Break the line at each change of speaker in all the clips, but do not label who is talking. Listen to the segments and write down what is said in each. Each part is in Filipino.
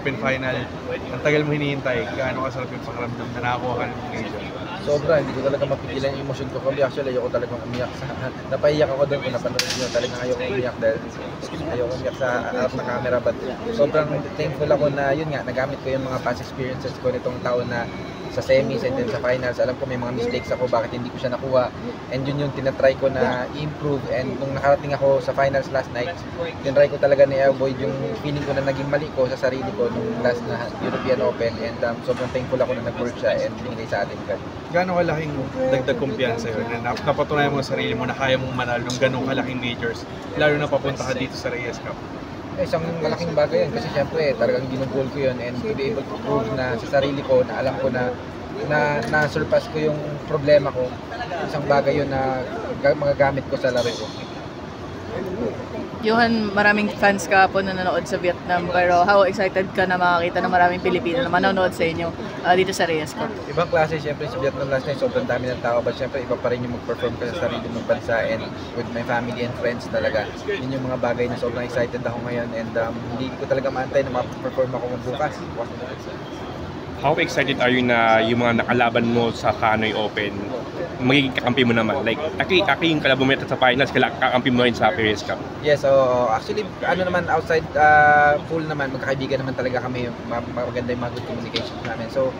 Open Final, ang tagal mo hinihintay, gaano kasarap yung pakiramdam na nakakuha ka ng major?
Sobra, hindi ko talaga mapigilan yung emosyon ko kami. Actually, ayoko talagang umiyak sa... Napaiyak ako doon kung napanood nyo. Talagang ayoko umiyak dahil ayoko umiyak sa harap ng camera. But sobrang thankful ako na yun nga, nagamit ko yung mga past experiences ko nitong taon na sa semis and then sa finals. Alam ko may mga mistakes ako bakit hindi ko siya nakuha. And yun yung tinatry ko na improve. And nung nakarating ako sa finals last night, tinry ko talaga na i-avoid yung feeling ko na naging mali ko sa sarili ko nung last na European Open. And sobrang thankful ako na nag-work siya and binigay sa atin ka.
Gaano kalaking dagdag kumpiyansa yun? Na napatunayan mo sa sarili mo na kaya mong manalo ng ganong kalaking majors, lalo na papunta ka dito sa Reyes Cup.
Isang malaking bagay yun kasi syempre talagang ginugol ko yun and to be able to prove na sa sarili ko na alam ko na na-surpass ko yung problema ko. Isang bagay yun na magagamit ko sa laro ko.
Johan, maraming fans ka po na nanonood sa Vietnam, pero how excited ka na makakita ng maraming Pilipino na manonood sa inyo dito sa Reyes Cup?
Ibang klase, syempre sa Vietnam last night, sobrang dami ng tao, but syempre iba pa rin yung mag-perform ka sa sarili mong bansa and with my family and friends talaga. Yun yung mga bagay na sobrang excited ako ngayon and hindi ko talaga maantay na ma-perform ako bukas.
How excited are you na yung mga nakalaban mo sa Hanoi Open, magiging kakampi mo naman? Like, aki yung kalaban mo sa finals, kakampi mo rin sa Reyes Cup.
Yes, so actually, ano naman, outside pool naman, magkakaibigan naman talaga kami, maganda yung mga good communication namin. So,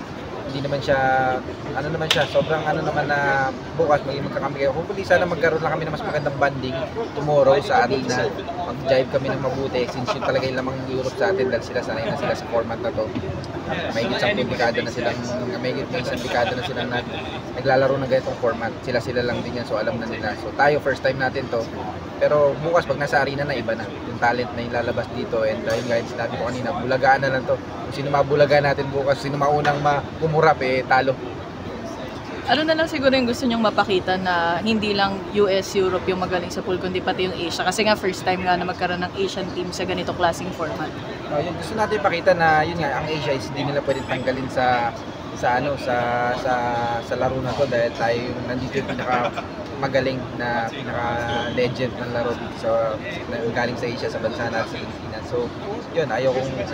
hindi naman siya, sobrang naman na bukas maging magkakampi kayo. Hopefully, sana magkaroon lang kami ng mas magandang banding tomorrow sa arena. Mag-jive kami ng mabuti since yun talaga yung lamang Europe sa atin dahil sila sanay na sila sa format na to. May isang dekada na silang, naglalaro ng ganitong format. Sila lang din yan, so alam na nila. So tayo, first time natin to. Pero bukas, pag nasa arena na, iba na. Yung talent na ilalabas dito. And yung guys, sinabi ko kanina, bulagaan na lang to. Kung sino mabulaga natin bukas, sino maunang umurap, talo.
Ano na lang siguro yung gusto nyong mapakita na hindi lang US, Europe yung magaling sa pool, kundi pati yung Asia. Kasi nga first time nga na magkaroon ng Asian team sa ganito klaseng format.
Yun, gusto natin ipakita na yun nga, ang Asia is hindi nila pwedeng tanggalin sa laro na to dahil tayo yung nandito yung magaling na pinaka-legend ng laro dito sa galing sa Asia, sa bansa natin sa Pilipinas. So, yun,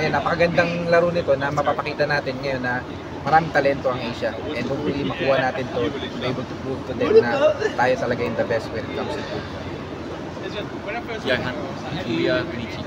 napakagandang laro nito na mapapakita natin ngayon na maraming talento ang Asia and hopefully makuha natin to be able to prove to them na tayo talaga yung the best when it comes to it.
Johan, we are reaching